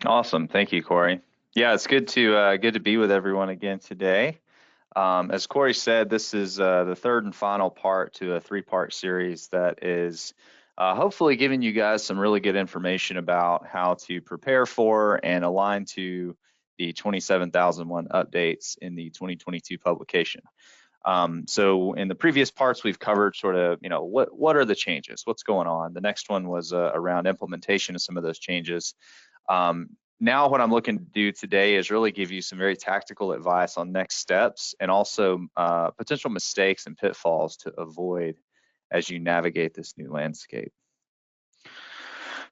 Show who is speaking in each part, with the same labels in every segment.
Speaker 1: Awesome. Thank you, Corey. Yeah, it's good to be with everyone again today. As Corey said, this is the third and final part to a three-part series that is hopefully giving you guys some really good information about how to prepare for and align to the 27,001 updates in the 2022 publication. So in the previous parts, we've covered sort of, what are the changes? What's going on? The next one was around implementation of some of those changes. Now what I'm looking to do today is really give you some very tactical advice on next steps and also potential mistakes and pitfalls to avoid as you navigate this new landscape.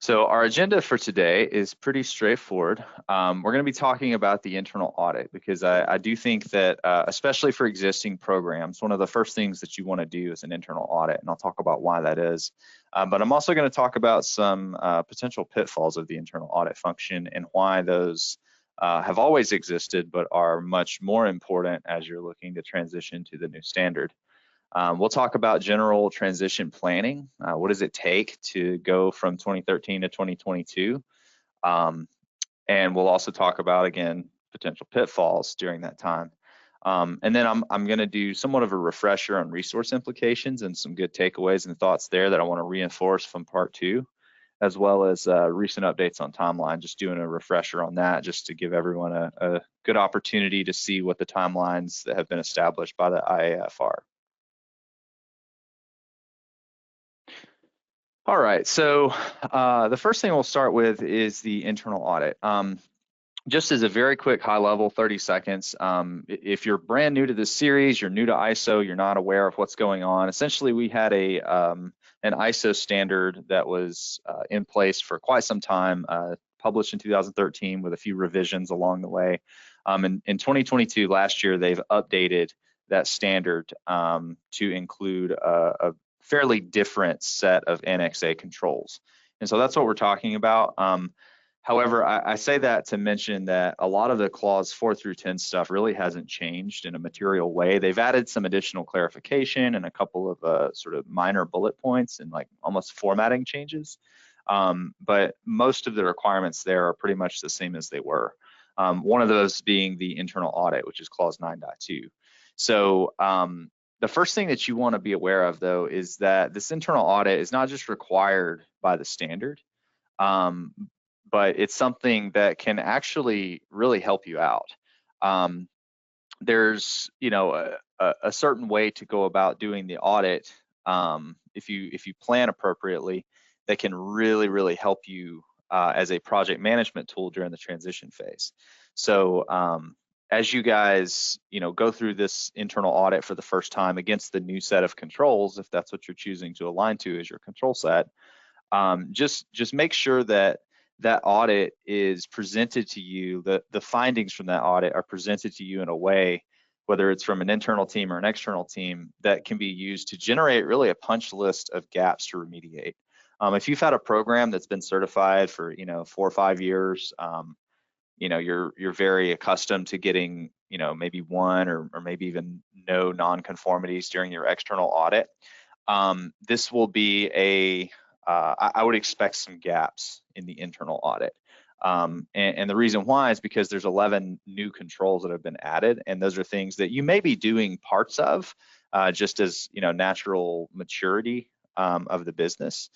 Speaker 1: So our agenda for today is pretty straightforward. We're going to be talking about the internal audit because I do think that, especially for existing programs, one of the first things that you want to do is an internal audit, and I'll talk about why that is. But I'm also going to talk about some potential pitfalls of the internal audit function and why those have always existed but are much more important as you're looking to transition to the new standard. We'll talk about general transition planning. What does it take to go from 2013 to 2022? And we'll also talk about, again, potential pitfalls during that time. And then I'm going to do somewhat of a refresher on resource implications and some good takeaways and thoughts there that I want to reinforce from part two, as well as recent updates on timeline, just doing a refresher on that just to give everyone a good opportunity to see what the timelines that have been established by the IAF are. All right, so the first thing we'll start with is the internal audit. Just as a very quick high level, 30 seconds, if you're brand new to this series, you're new to ISO, you're not aware of what's going on, essentially we had an ISO standard that was in place for quite some time, published in 2013 with a few revisions along the way. In 2022, last year, they've updated that standard to include a fairly different set of Annex A controls. And so that's what we're talking about. However, I say that to mention that a lot of the clause 4 through 10 stuff really hasn't changed in a material way. They've added some additional clarification and a couple of sort of minor bullet points and like almost formatting changes. But most of the requirements there are pretty much the same as they were. One of those being the internal audit, which is clause 9.2. So the first thing that you want to be aware of, though, is that this internal audit is not just required by the standard, but it's something that can actually really help you out. There's, a certain way to go about doing the audit if you plan appropriately that can really help you as a project management tool during the transition phase. So as you guys, go through this internal audit for the first time against the new set of controls, if that's what you're choosing to align to as your control set, just make sure that that audit is presented to you, the findings from that audit are presented to you in a way, whether it's from an internal team or an external team, that can be used to generate really a punch list of gaps to remediate. If you've had a program that's been certified for 4 or 5 years, you're very accustomed to getting, maybe one or maybe even no non-conformities during your external audit. This will be I would expect some gaps in the internal audit. And the reason why is because there's 11 new controls that have been added, and those are things that you may be doing parts of just as, natural maturity of the business.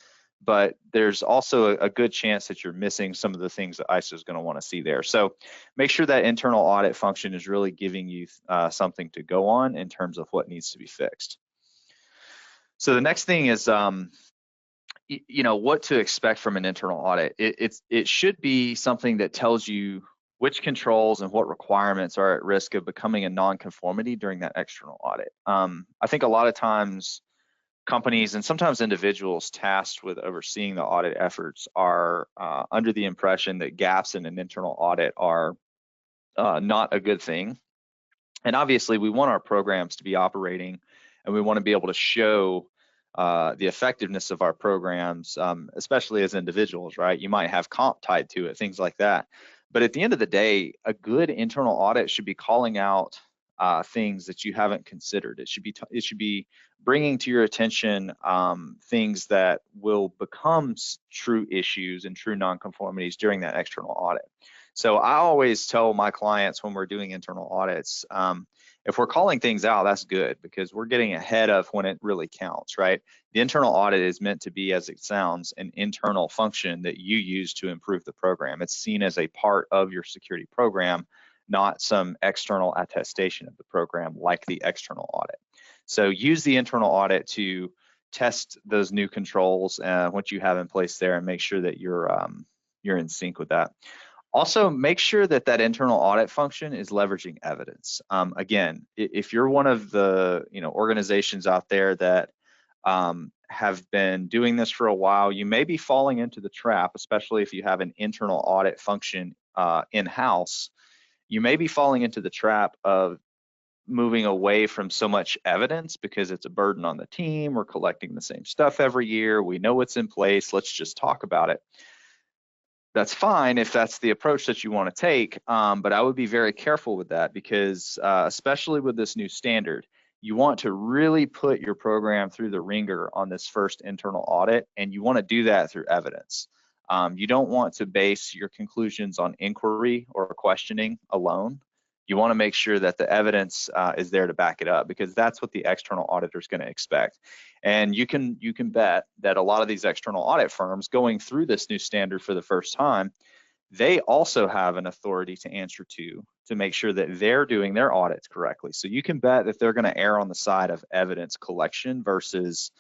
Speaker 1: But there's also a good chance that you're missing some of the things that ISO is going to want to see there. So make sure that internal audit function is really giving you something to go on in terms of what needs to be fixed. So the next thing is, what to expect from an internal audit. It should be something that tells you which controls and what requirements are at risk of becoming a non-conformity during that external audit. I think a lot of times companies and sometimes individuals tasked with overseeing the audit efforts are under the impression that gaps in an internal audit are not a good thing. And obviously we want our programs to be operating and we want to be able to show the effectiveness of our programs, especially as individuals, right? You might have comp tied to it, things like that. But at the end of the day, a good internal audit should be calling out things that you haven't considered. It should be bringing to your attention things that will become true issues and true nonconformities during that external audit. So I always tell my clients when we're doing internal audits, if we're calling things out, that's good, because we're getting ahead of when it really counts, right? The internal audit is meant to be, as it sounds, an internal function that you use to improve the program. It's seen as a part of your security program, not some external attestation of the program like the external audit. So use the internal audit to test those new controls, what you have in place there, and make sure that you're in sync with that. Also, make sure that that internal audit function is leveraging evidence. Again, if you're one of the organizations out there that have been doing this for a while, you may be falling into the trap, especially if you have an internal audit function in-house. You may be falling into the trap of moving away from so much evidence because it's a burden on the team. We're collecting the same stuff every year. We know what's in place. Let's just talk about it. That's fine if that's the approach that you want to take, but I would be very careful with that, because especially with this new standard, you want to really put your program through the ringer on this first internal audit, and you want to do that through evidence. You don't want to base your conclusions on inquiry or questioning alone. You want to make sure that the evidence is there to back it up, because that's what the external auditor is going to expect. And you can bet that a lot of these external audit firms going through this new standard for the first time, they also have an authority to answer to make sure that they're doing their audits correctly. So you can bet that they're going to err on the side of evidence collection versus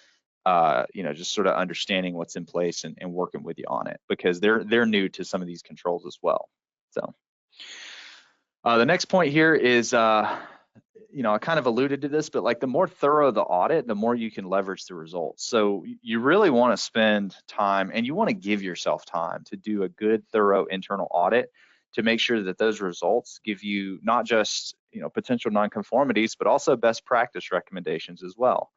Speaker 1: just sort of understanding what's in place and working with you on it, because they're new to some of these controls as well. So the next point here is I kind of alluded to this, but like the more thorough the audit, the more you can leverage the results. So you really want to spend time, and you want to give yourself time to do a good, thorough internal audit to make sure that those results give you not just potential nonconformities, but also best practice recommendations as well.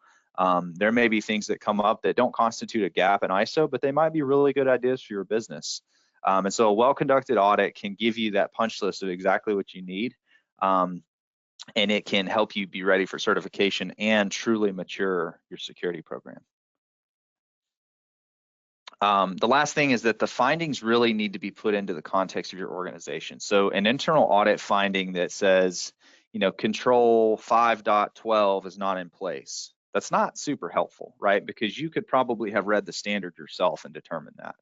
Speaker 1: There may be things that come up that don't constitute a gap in ISO, but they might be really good ideas for your business. And so a well-conducted audit can give you that punch list of exactly what you need. And it can help you be ready for certification and truly mature your security program. The last thing is that the findings really need to be put into the context of your organization. So an internal audit finding that says, control 5.12 is not in place, that's not super helpful, right? Because you could probably have read the standard yourself and determined that.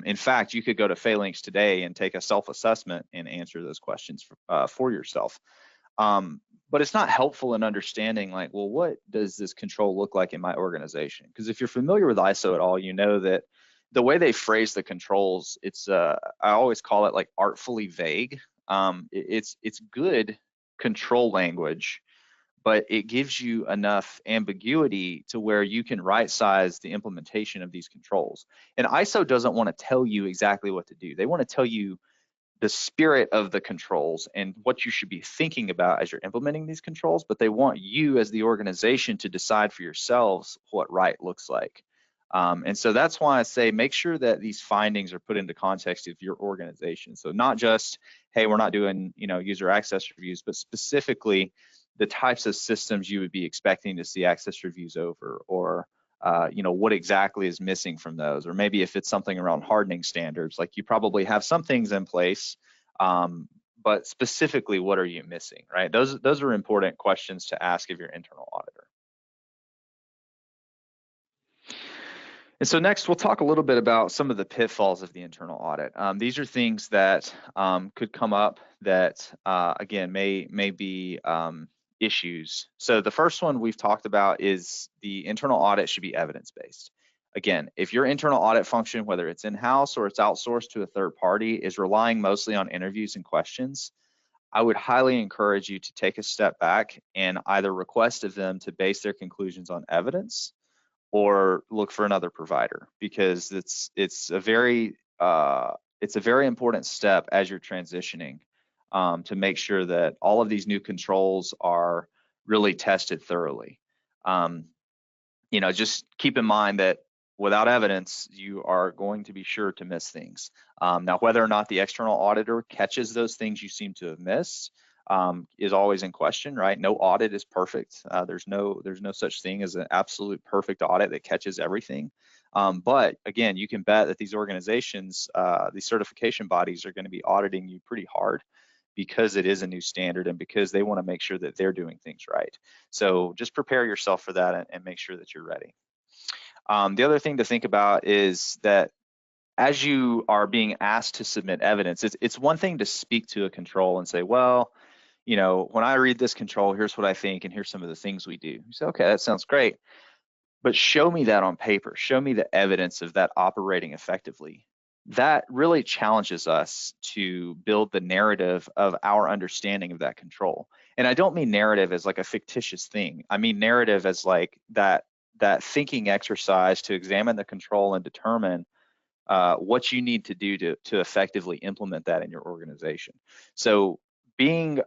Speaker 1: In fact, you could go to Phalanx today and take a self-assessment and answer those questions for yourself. But it's not helpful in understanding, like, well, what does this control look like in my organization? Because if you're familiar with ISO at all, you know that the way they phrase the controls, it's I always call it like artfully vague. It's good control language, but it gives you enough ambiguity to where you can right size the implementation of these controls. And ISO doesn't want to tell you exactly what to do. They want to tell you the spirit of the controls and what you should be thinking about as you're implementing these controls, but they want you as the organization to decide for yourselves what right looks like. And so that's why I say make sure that these findings are put into context of your organization. So not just, hey, we're not doing user access reviews, but specifically the types of systems you would be expecting to see access reviews over, or what exactly is missing from those, or maybe if it's something around hardening standards, like you probably have some things in place, but specifically, what are you missing, right? Those are important questions to ask of your internal auditor. And so next, we'll talk a little bit about some of the pitfalls of the internal audit. These are things that could come up that, again, may be issues. So the first one we've talked about is the internal audit should be evidence-based. Again, if your internal audit function, whether it's in-house or it's outsourced to a third party, is relying mostly on interviews and questions, I would highly encourage you to take a step back and either request of them to base their conclusions on evidence or look for another provider, because it's a very important step as you're transitioning to make sure that all of these new controls are really tested thoroughly. Just keep in mind that without evidence, you are going to be sure to miss things. Now, whether or not the external auditor catches those things you seem to have missed, is always in question, right? No audit is perfect. There's no such thing as an absolute perfect audit that catches everything. But again, you can bet that these organizations, these certification bodies, are going to be auditing you pretty hard because it is a new standard and because they want to make sure that they're doing things right. So just prepare yourself for that and make sure that you're ready. The other thing to think about is that as you are being asked to submit evidence, it's one thing to speak to a control and say, well, you know, when I read this control, here's what I think, and here's some of the things we do. You say, okay, that sounds great, but show me that on paper. Show me the evidence of that operating effectively. That really challenges us to build the narrative of our understanding of that control. And I don't mean narrative as like a fictitious thing. I mean narrative as like that thinking exercise to examine the control and determine what you need to do to effectively implement that in your organization. So being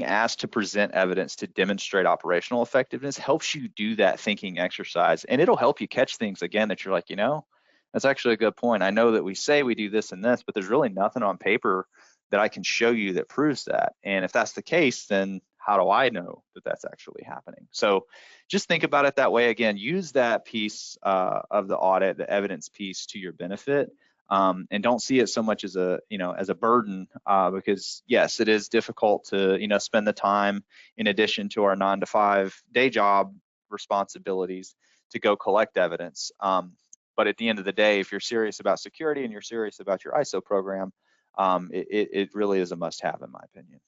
Speaker 1: asked to present evidence to demonstrate operational effectiveness helps you do that thinking exercise, and it'll help you catch things again that you're like, you know, that's actually a good point. I know that we say we do this and this, but there's really nothing on paper that I can show you that proves that. And if that's the case, then how do I know that that's actually happening? So just think about it that way. Again, use that piece of the audit, the evidence piece, to your benefit. And don't see it so much as a, you know, as a burden, because yes, it is difficult to, you know, spend the time in addition to our 9-to-5 day job responsibilities to go collect evidence. But at the end of the day, if you're serious about security and you're serious about your ISO program, it really is a must-have, in my opinion.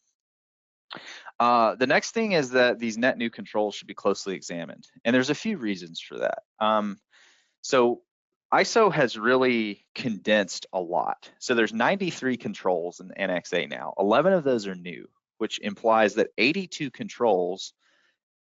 Speaker 1: The next thing is that these net new controls should be closely examined, and there's a few reasons for that. So ISO has really condensed a lot. So there's 93 controls in the NXA now. 11 of those are new, which implies that 82 controls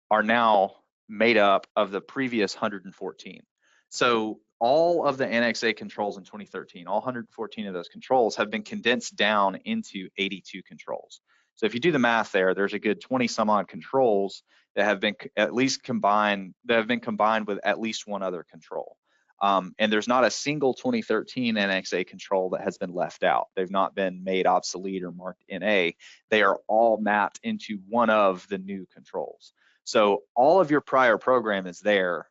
Speaker 1: are now made up of the previous 114. So all of the NXA controls in 2013, all 114 of those controls have been condensed down into 82 controls. So if you do the math there, there's a good 20 some odd controls that have been at least combined, with at least one other control. And there's not a single 2013 NXA control that has been left out. They've not been made obsolete or marked NA. They are all mapped into one of the new controls. So all of your prior program is there,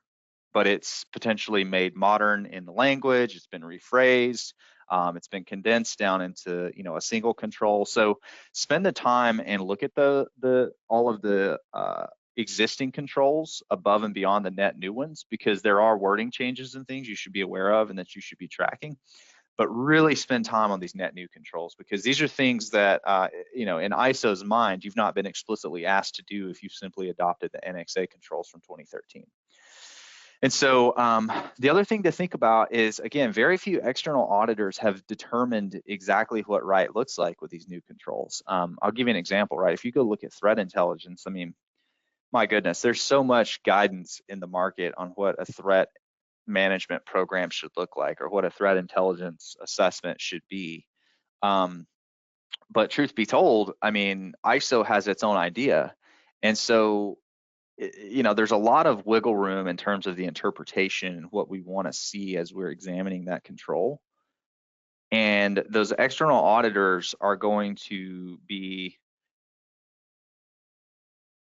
Speaker 1: but it's potentially made modern in the language. It's been rephrased. It's been condensed down into, you know, a single control. So spend the time and look at all of the existing controls above and beyond the net new ones, because there are wording changes and things you should be aware of and that you should be tracking. But really spend time on these net new controls, because these are things that, you know, in ISO's mind, you've not been explicitly asked to do if you've simply adopted the NXA controls from 2013. And so the other thing to think about is, again, very few external auditors have determined exactly what right looks like with these new controls. I'll give you an example, right? If you go look at threat intelligence, I mean, my goodness, there's so much guidance in the market on what a threat management program should look like, or what a threat intelligence assessment should be. But truth be told, I mean, ISO has its own idea. And so, you know, there's a lot of wiggle room in terms of the interpretation and what we want to see as we're examining that control. And those external auditors are going to be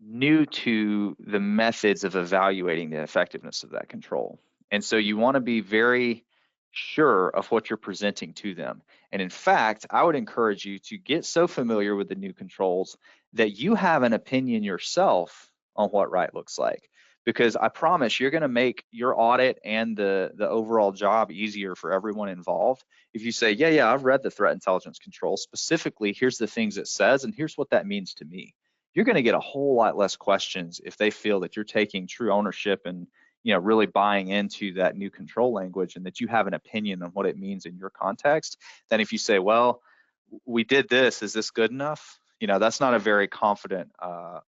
Speaker 1: new to the methods of evaluating the effectiveness of that control. And so you want to be very sure of what you're presenting to them. And in fact, I would encourage you to get so familiar with the new controls that you have an opinion yourself on what right looks like. Because I promise you're going to make your audit and the overall job easier for everyone involved if you say, yeah, I've read the threat intelligence control. Specifically, here's the things it says, and here's what that means to me. You're going to get a whole lot less questions if they feel that you're taking true ownership and, you know, really buying into that new control language, and that you have an opinion on what it means in your context, than if you say, well, we did this, is this good enough? You know, that's not a very confident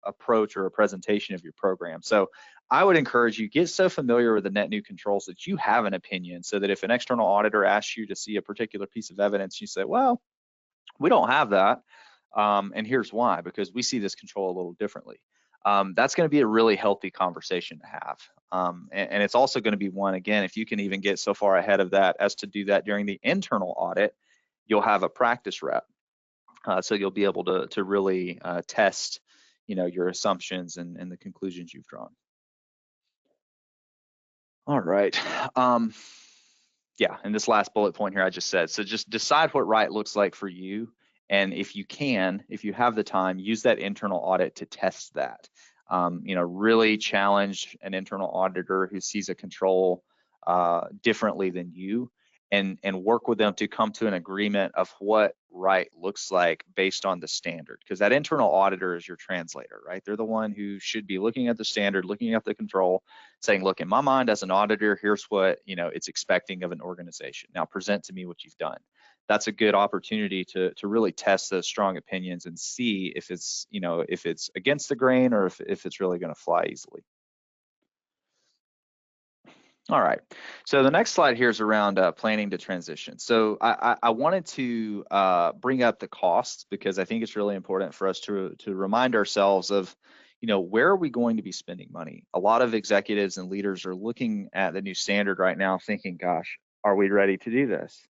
Speaker 1: approach or a presentation of your program. So I would encourage you, get so familiar with the net new controls that you have an opinion, so that if an external auditor asks you to see a particular piece of evidence, you say, well, we don't have that. And here's why, because we see this control a little differently. That's going to be a really healthy conversation to have. And it's also going to be one, again, if you can even get so far ahead of that as to do that during the internal audit, you'll have a practice rep. So you'll be able to really test, your assumptions and the conclusions you've drawn. All right. Yeah, and this last bullet point here I just said, so just decide what right looks like for you. And if you have the time, use that internal audit to test that. Really challenge an internal auditor who sees a control differently than you, and work with them to come to an agreement of what right looks like based on the standard. Because that internal auditor is your translator, right? They're the one who should be looking at the standard, looking at the control, saying, look, in my mind as an auditor, here's what it's expecting of an organization. Now present to me what you've done. That's a good opportunity to really test those strong opinions and see if it's against the grain, or if it's really going to fly easily. All right, so the next slide here is around planning to transition. So I wanted to bring up the costs, because I think it's really important for us to remind ourselves of, where are we going to be spending money? A lot of executives and leaders are looking at the new standard right now thinking, gosh, are we ready to do this?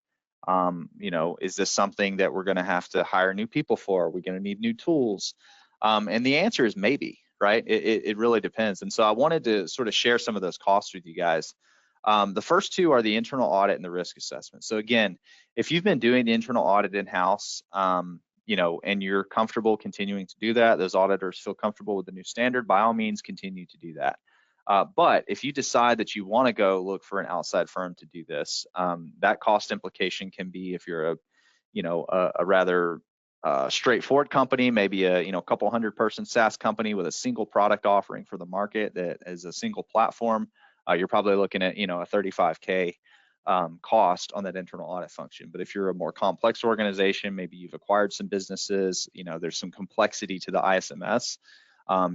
Speaker 1: Is this something that we're going to have to hire new people for? Are we going to need new tools? And the answer is maybe, right? It really depends. And so I wanted to sort of share some of those costs with you guys. The first two are the internal audit and the risk assessment. So again, if you've been doing the internal audit in-house, and you're comfortable continuing to do that, those auditors feel comfortable with the new standard, by all means, continue to do that. But if you decide that you want to go look for an outside firm to do this, that cost implication can be, if you're a rather straightforward company, maybe a couple 100-person SaaS company with a single product offering for the market that is a single platform, you're probably looking at a $35K cost on that internal audit function. But if you're a more complex organization, maybe you've acquired some businesses, there's some complexity to the ISMS,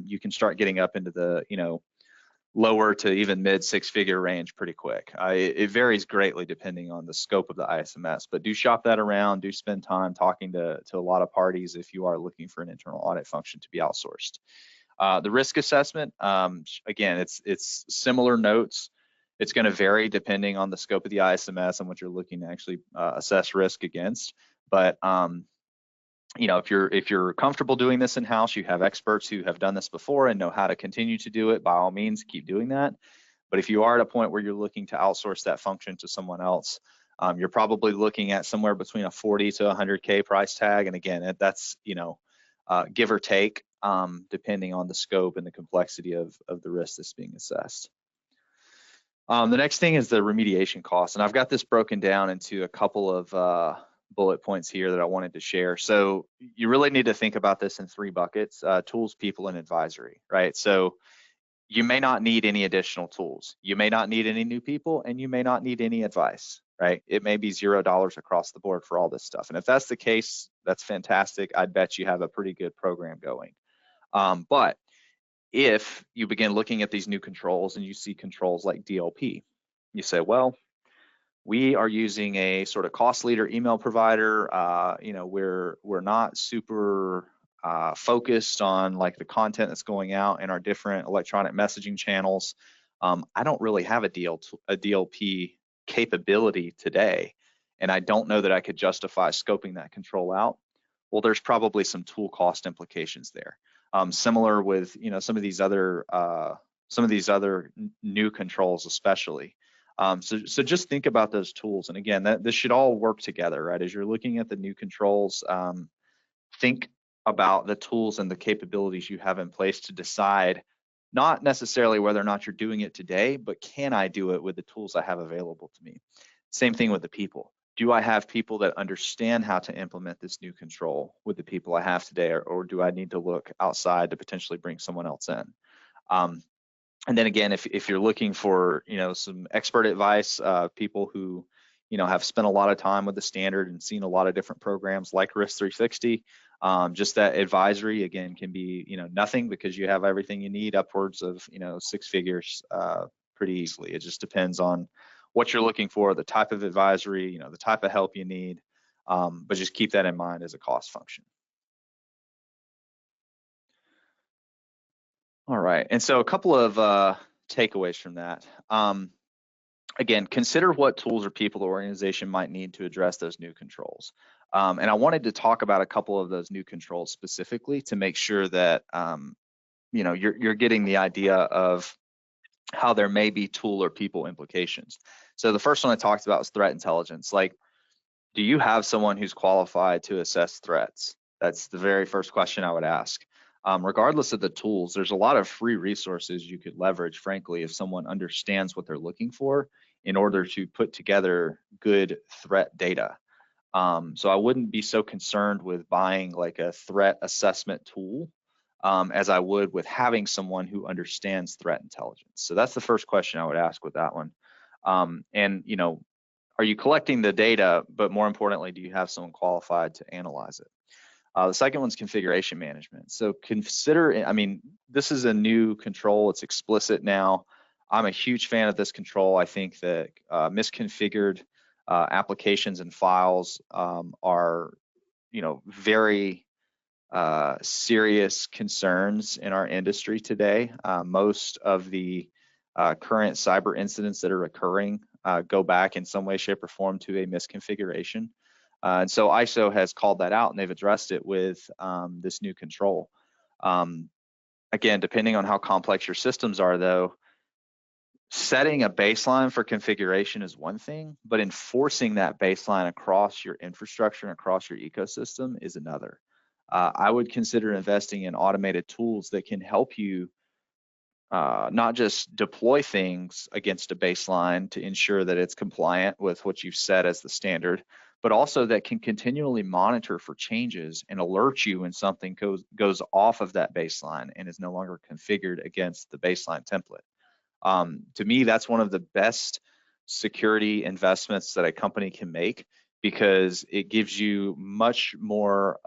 Speaker 1: you can start getting up into the lower to even mid six-figure range pretty quick. It varies greatly depending on the scope of the ISMS, but do shop that around, do spend time talking to a lot of parties if you are looking for an internal audit function to be outsourced. The risk assessment, again, it's similar notes. It's going to vary depending on the scope of the ISMS and what you're looking to actually assess risk against. But if you're comfortable doing this in-house, you have experts who have done this before and know how to continue to do it, by all means, keep doing that. But if you are at a point where you're looking to outsource that function to someone else, you're probably looking at somewhere between a 40 to 100K price tag. And again, that's give or take, depending on the scope and the complexity of the risk that's being assessed. The next thing is the remediation costs, and I've got this broken down into a couple of bullet points here that I wanted to share. So you really need to think about this in three buckets: tools, people, and advisory, right? So you may not need any additional tools, you may not need any new people, and you may not need any advice, right? It may be $0 across the board for all this stuff. And if that's the case, that's fantastic. I'd bet you have a pretty good program going. But if you begin looking at these new controls and you see controls like DLP, you say, well, we are using a sort of cost leader email provider. We're not super focused on like the content that's going out in our different electronic messaging channels. I don't really have a DLP capability today, and I don't know that I could justify scoping that control out. Well, there's probably some tool cost implications there. Similar with some of these other new controls, especially. So just think about those tools, and again, this should all work together, right? As you're looking at the new controls, think about the tools and the capabilities you have in place to decide not necessarily whether or not you're doing it today, but can I do it with the tools I have available to me? Same thing with the people. Do I have people that understand how to implement this new control with the people I have today, or do I need to look outside to potentially bring someone else in? And then again, if you're looking for some expert advice, people who have spent a lot of time with the standard and seen a lot of different programs like Risk 360, just that advisory again can be nothing, because you have everything you need upwards of six figures pretty easily. It just depends on what you're looking for, the type of advisory, the type of help you need, but just keep that in mind as a cost function. All right, and so a couple of takeaways from that. Again, consider what tools or people the organization might need to address those new controls. And I wanted to talk about a couple of those new controls specifically to make sure that you're getting the idea of how there may be tool or people implications. So the first one I talked about was threat intelligence. Like, do you have someone who's qualified to assess threats? That's the very first question I would ask. Regardless of the tools, there's a lot of free resources you could leverage, frankly, if someone understands what they're looking for in order to put together good threat data. So I wouldn't be so concerned with buying like a threat assessment tool as I would with having someone who understands threat intelligence. So that's the first question I would ask with that one. And are you collecting the data, but more importantly, do you have someone qualified to analyze it? The second one's configuration management. So consider, I mean, this is a new control. It's explicit now. I'm a huge fan of this control. I think that misconfigured applications and files are, very serious concerns in our industry today. Most of the current cyber incidents that are occurring go back in some way, shape, or form to a misconfiguration. And so ISO has called that out, and they've addressed it with this new control. Again, depending on how complex your systems are, though, setting a baseline for configuration is one thing, but enforcing that baseline across your infrastructure and across your ecosystem is another. I would consider investing in automated tools that can help you not just deploy things against a baseline to ensure that it's compliant with what you've set as the standard, but also that can continually monitor for changes and alert you when something goes off of that baseline and is no longer configured against the baseline template. To me, that's one of the best security investments that a company can make, because it gives you a much more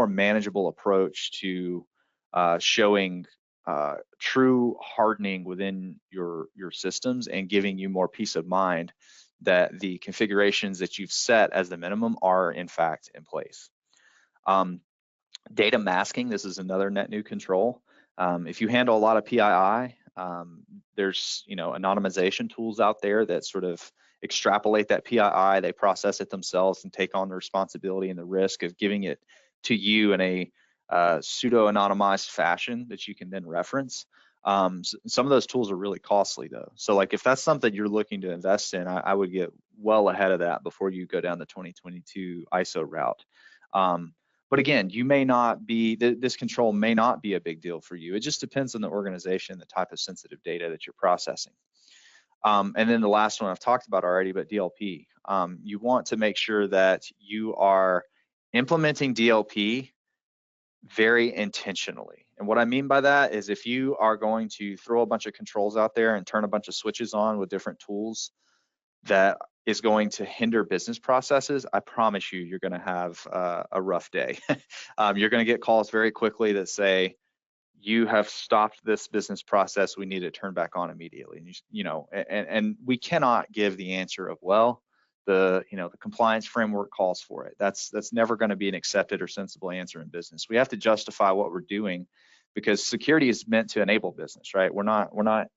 Speaker 1: manageable approach to showing true hardening within your systems and giving you more peace of mind that the configurations that you've set as the minimum are in fact in place. Data masking, this is another net new control. If you handle a lot of PII, there's anonymization tools out there that sort of extrapolate that PII, they process it themselves and take on the responsibility and the risk of giving it to you in a pseudo-anonymized fashion that you can then reference. Some of those tools are really costly though. So like if that's something you're looking to invest in, I would get well ahead of that before you go down the 2022 ISO route. But again, you may not be, this control may not be a big deal for you. It just depends on the organization, the type of sensitive data that you're processing. And then the last one I've talked about already, but DLP. You want to make sure that you are implementing DLP very intentionally. And what I mean by that is if you are going to throw a bunch of controls out there and turn a bunch of switches on with different tools that is going to hinder business processes, I promise you, you're going to have a rough day. You're going to get calls very quickly that say, you have stopped this business process, we need to turn back on immediately. And we cannot give the answer of, well, the compliance framework calls for it. That's never going to be an accepted or sensible answer in business. We have to justify what we're doing, because security is meant to enable business, right? We're not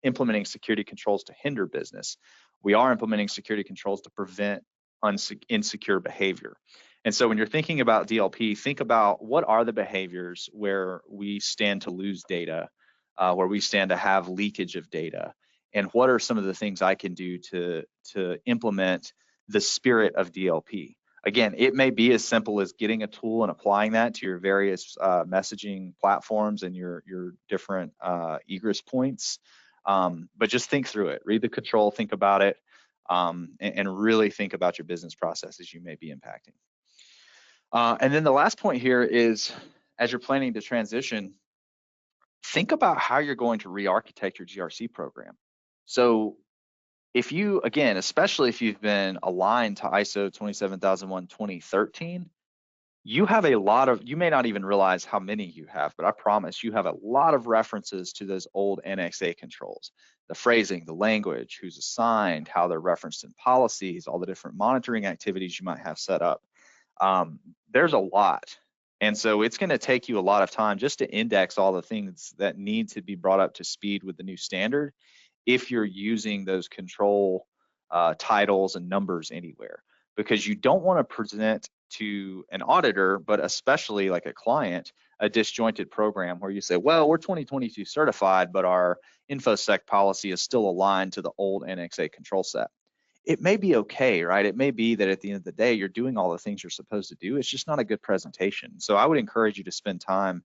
Speaker 1: implementing security controls to hinder business. We are implementing security controls to prevent insecure behavior. And so when you're thinking about DLP, think about what are the behaviors where we stand to lose data, where we stand to have leakage of data, and what are some of the things I can do to implement the spirit of DLP. Again, it may be as simple as getting a tool and applying that to your various messaging platforms and your different egress points. But just think through it, read the control, think about it, and really think about your business processes you may be impacting. And then the last point here is, as you're planning to transition, think about how you're going to re-architect your GRC program. So if you, again, especially if you've been aligned to ISO 27001:2013, you have a lot of, you may not even realize how many you have, but I promise you have a lot of references to those old NXA controls, the phrasing, the language, who's assigned, how they're referenced in policies, all the different monitoring activities you might have set up. There's a lot. And so it's going to take you a lot of time just to index all the things that need to be brought up to speed with the new standard if you're using those control titles and numbers anywhere. because you don't want to present to an auditor, but especially like a client, a disjointed program where you say, well, we're 2022 certified, but our InfoSec policy is still aligned to the old NXA control set. It may be okay, right? It may be that at the end of the day, you're doing all the things you're supposed to do. It's just not a good presentation. So I would encourage you to spend time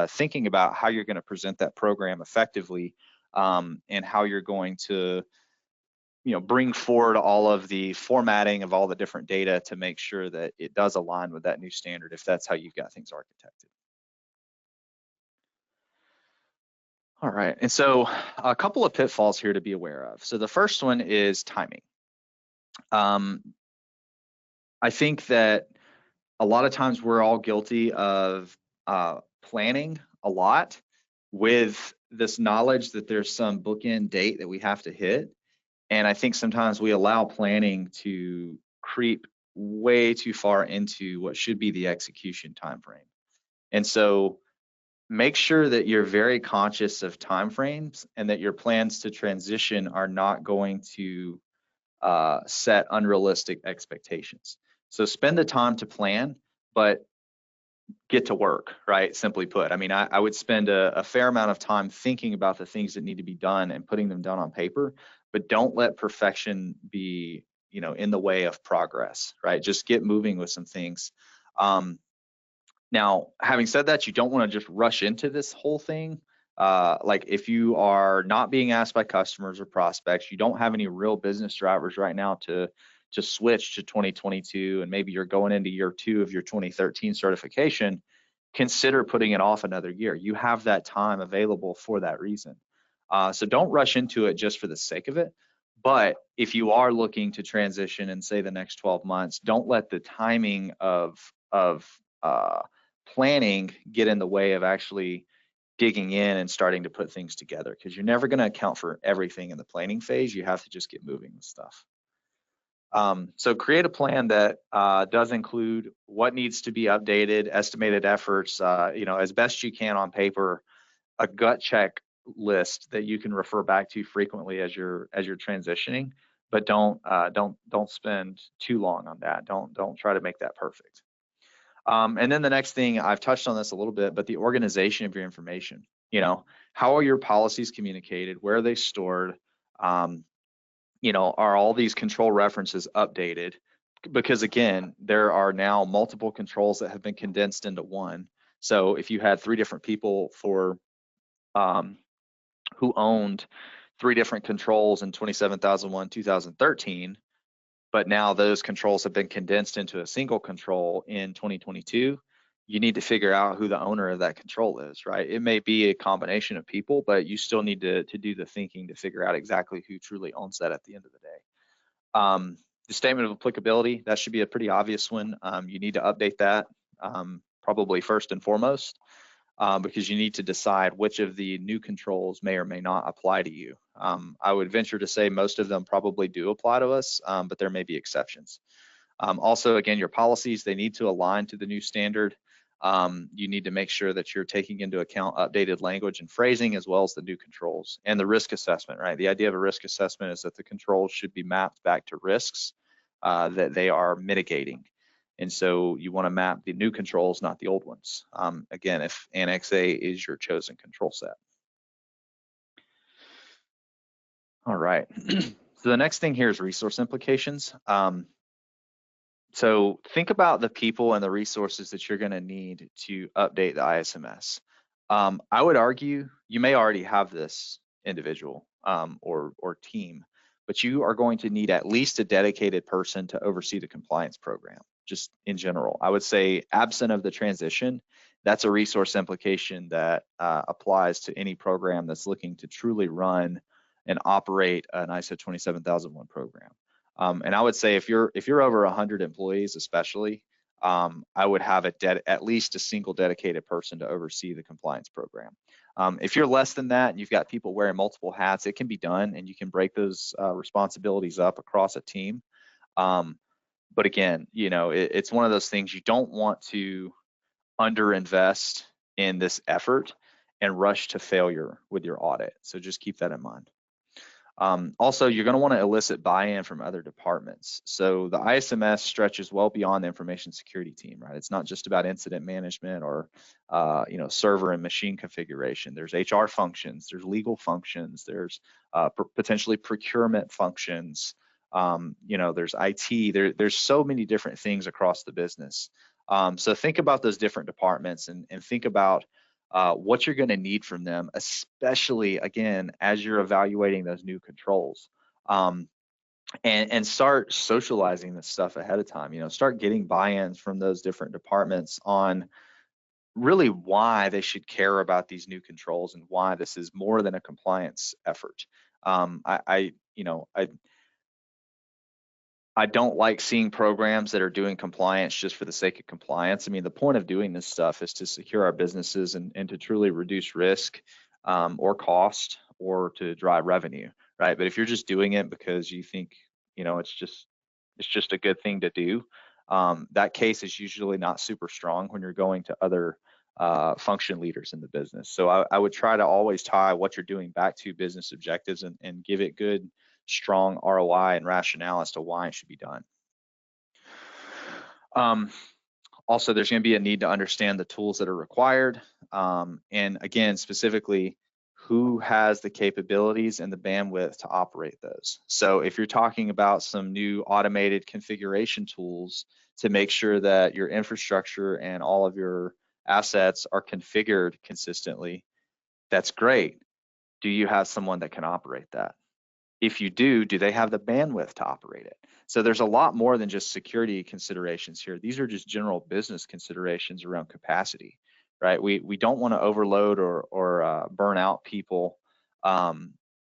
Speaker 1: thinking about how you're going to present that program effectively, and how you're going to bring forward all of the formatting of all the different data to make sure that it does align with that new standard if that's how you've got things architected. All right, and so a couple of pitfalls here to be aware of. So the first one is timing. I think that a lot of times we're all guilty of planning a lot with this knowledge that there's some bookend date that we have to hit. And I think sometimes we allow planning to creep way too far into what should be the execution timeframe. And so make sure that you're very conscious of timeframes and that your plans to transition are not going to set unrealistic expectations. So spend the time to plan, but get to work, right? Simply put. I mean, I would spend a fair amount of time thinking about the things that need to be done and putting them down on paper, but don't let perfection be, in the way of progress, right? Just get moving with some things. Now, having said that, you don't want to just rush into this whole thing. Like if you are not being asked by customers or prospects, you don't have any real business drivers right now to switch to 2022, and maybe you're going into year 2 of your 2013 certification, consider putting it off another year. You have that time available for that reason. So don't rush into it just for the sake of it. But if you are looking to transition in, say, the next 12 months, don't let the timing of planning get in the way of actually digging in and starting to put things together, because you're never going to account for everything in the planning phase. You have to just get moving with stuff. So create a plan that does include what needs to be updated, estimated efforts, as best you can on paper, a gut check list that you can refer back to frequently as you're transitioning, but don't spend too long on that. Don't try to make that perfect. And then the next thing, I've touched on this a little bit, but the organization of your information. How are your policies communicated? Where are they stored? Are all these control references updated? Because again, there are now multiple controls that have been condensed into one. So if you had 3 different people who owned 3 different controls in 27001, 2013, but now those controls have been condensed into a single control in 2022, you need to figure out who the owner of that control is, right? It may be a combination of people, but you still need to do the thinking to figure out exactly who truly owns that at the end of the day. The statement of applicability, that should be a pretty obvious one. You need to update that probably first and foremost, because you need to decide which of the new controls may or may not apply to you. I would venture to say most of them probably do apply to us, but there may be exceptions. Also, again, your policies, they need to align to the new standard. You need to make sure that you're taking into account updated language and phrasing, as well as the new controls and the risk assessment, right? The idea of a risk assessment is that the controls should be mapped back to risks that they are mitigating. And so you want to map the new controls, not the old ones. Again, if Annex A is your chosen control set. All right. So the next thing here is resource implications. So think about the people and the resources that you're going to need to update the ISMS. I would argue you may already have this individual or team, but you are going to need at least a dedicated person to oversee the compliance program, just in general. I would say absent of the transition, that's a resource implication that applies to any program that's looking to truly run and operate an ISO 27001 program. And I would say if you're over 100 employees, especially, I would have at least a single dedicated person to oversee the compliance program. If you're less than that and you've got people wearing multiple hats, it can be done, and you can break those responsibilities up across a team. But again, it's one of those things you don't want to underinvest in this effort and rush to failure with your audit. So just keep that in mind. Also, you're going to want to elicit buy-in from other departments. So the ISMS stretches well beyond the information security team, right? It's not just about incident management or server and machine configuration. There's HR functions, there's legal functions, there's potentially procurement functions. There's IT. There's so many different things across the business. So think about those different departments and think about what you're going to need from them, especially again as you're evaluating those new controls, and start socializing this stuff ahead of time. Start getting buy-ins from those different departments on really why they should care about these new controls and why this is more than a compliance effort. I don't like seeing programs that are doing compliance just for the sake of compliance. I mean, the point of doing this stuff is to secure our businesses and to truly reduce risk or cost or to drive revenue, right? But if you're just doing it because you think, it's just a good thing to do, that case is usually not super strong when you're going to other function leaders in the business. So I would try to always tie what you're doing back to business objectives and give it good, strong ROI and rationale as to why it should be done. Also, there's going to be a need to understand the tools that are required. And again, specifically, who has the capabilities and the bandwidth to operate those. So if you're talking about some new automated configuration tools to make sure that your infrastructure and all of your assets are configured consistently, that's great. Do you have someone that can operate that? If you do they have the bandwidth to operate it? So there's a lot more than just security considerations here. These are just general business considerations around capacity, right? We don't want to overload or burn out people,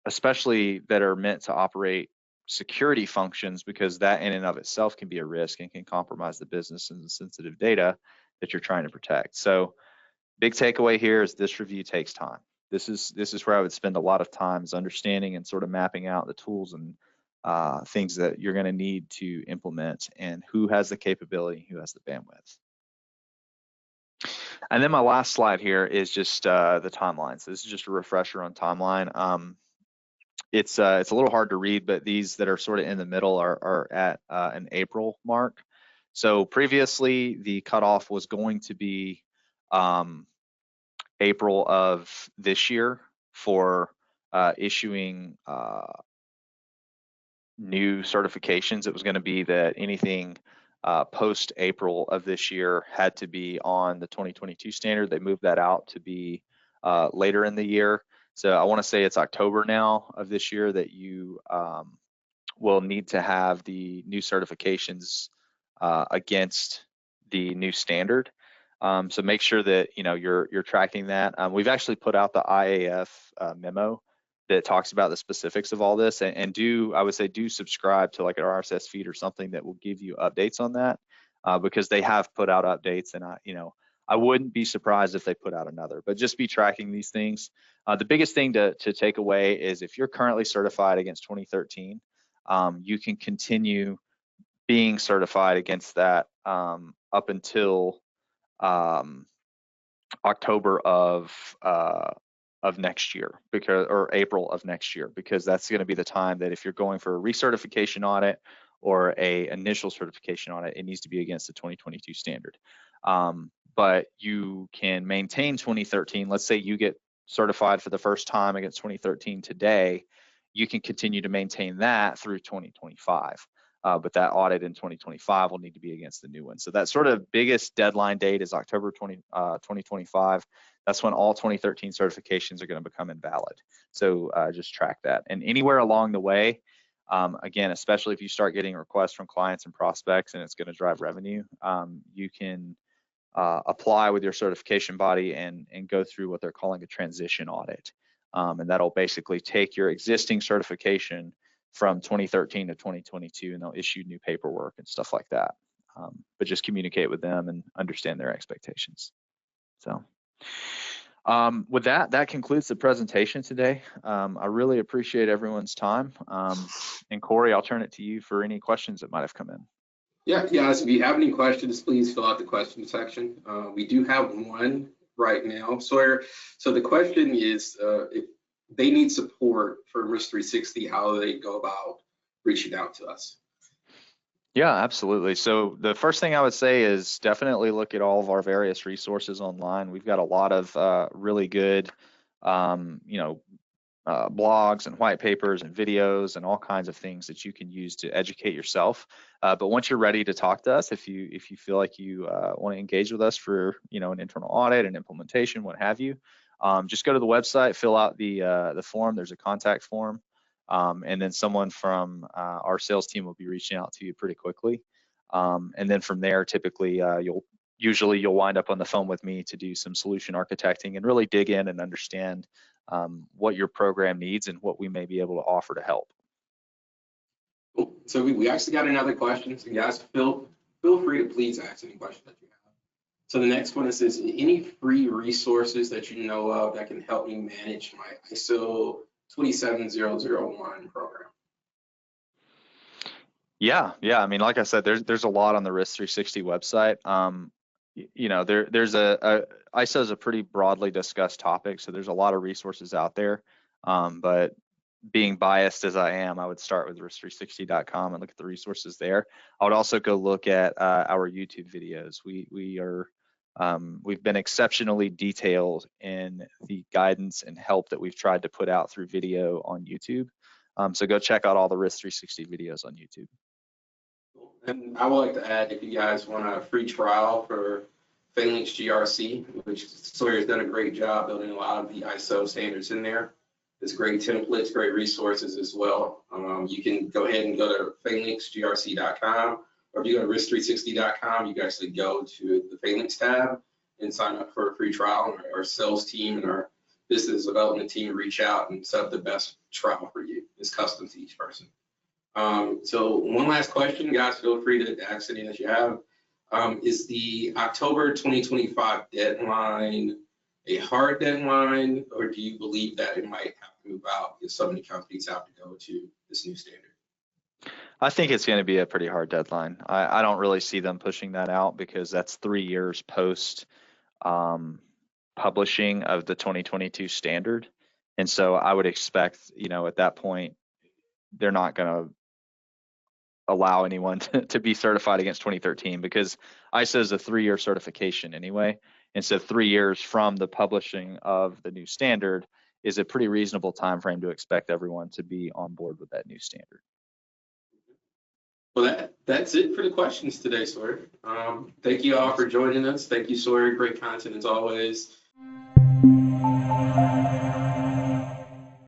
Speaker 1: especially that are meant to operate security functions, because that in and of itself can be a risk and can compromise the business and the sensitive data that you're trying to protect. So big takeaway here is this review takes time. This is where I would spend a lot of time, is understanding and sort of mapping out the tools and things that you're going to need to implement and who has the capability, who has the bandwidth. And then my last slide here is just the timeline. So this is just a refresher on timeline. It's a little hard to read, but these that are sort of in the middle are at an April mark. So previously the cutoff was going to be April of this year for issuing new certifications. It was going to be that anything post April of this year had to be on the 2022 standard. They moved that out to be later in the year. So I want to say it's October now of this year that you will need to have the new certifications against the new standard. So make sure that you're tracking that. We've actually put out the IAF memo that talks about the specifics of all this, and I would say do subscribe to like an RSS feed or something that will give you updates on that, because they have put out updates, and I wouldn't be surprised if they put out another. But just be tracking these things. The biggest thing to take away is if you're currently certified against 2013, you can continue being certified against that up until October of next year, or April of next year, because that's going to be the time that if you're going for a recertification audit or a initial certification audit, it needs to be against the 2022 standard. But you can maintain 2013. Let's say you get certified for the first time against 2013 today, you can continue to maintain that through 2025. But that audit in 2025 will need to be against the new one. So that sort of biggest deadline date is October 2025. That's when all 2013 certifications are going to become invalid. So just track that. And anywhere along the way, again, especially if you start getting requests from clients and prospects and it's going to drive revenue, you can apply with your certification body and go through what they're calling a transition audit. And that'll basically take your existing certification from 2013 to 2022, and they'll issue new paperwork and stuff like that. But just communicate with them and understand their expectations. So with that concludes the presentation today. I really appreciate everyone's time. And Corey, I'll turn it to you for any questions that might have come in.
Speaker 2: Yeah. So if you have any questions, please fill out the question section. We do have one right now, Sawyer. So the question is, they need support for Risk 360, how they go about reaching out to us.
Speaker 1: Yeah, absolutely. So the first thing I would say is definitely look at all of our various resources online. We've got a lot of really good, blogs and white papers and videos and all kinds of things that you can use to educate yourself. But once you're ready to talk to us, if you feel like you want to engage with us for an internal audit, an implementation, what have you, just go to the website, fill out the form. There's a contact form. And then someone from our sales team will be reaching out to you pretty quickly. And then from there, typically, you'll wind up on the phone with me to do some solution architecting and really dig in and understand what your program needs and what we may be able to offer to help.
Speaker 2: Cool. So we actually got another question. So guys, feel free to please ask any questions that you have. So the next one is any free resources that you know of that can help me manage my ISO 27001 program?
Speaker 1: Yeah. I mean, like I said, there's a lot on the Risk 360 website. There's ISO is a pretty broadly discussed topic, so there's a lot of resources out there. But being biased as I am, I would start with risk360.com and look at the resources there. I would also go look at our YouTube videos. We've been exceptionally detailed in the guidance and help that we've tried to put out through video on YouTube. So go check out all the Risk 360 videos on YouTube.
Speaker 2: And I would like to add, if you guys want a free trial for Phalanx GRC, which Sawyer's done a great job building a lot of the ISO standards in there. There's great templates, great resources as well. You can go ahead and go to phalanxgrc.com, or if you go to risk360.com, you can actually go to the Phalanx tab and sign up for a free trial. Our sales team and our business development team reach out and set up the best trial for you. It's custom to each person. So one last question, guys, feel free to ask any that you have. Is the October 2025 deadline a hard deadline, or do you believe that it might have to move out because so many companies have to go to this new standard?
Speaker 1: I think it's going to be a pretty hard deadline. I don't really see them pushing that out because that's 3 years post publishing of the 2022 standard. And so I would expect, at that point, they're not going to allow anyone to be certified against 2013 because ISO is a 3-year certification anyway. And so 3 years from the publishing of the new standard is a pretty reasonable time frame to expect everyone to be on board with that new standard.
Speaker 2: Well, that's it for the questions today, Sawyer. Thank you all for joining us. Thank you, Sawyer. Great content as always.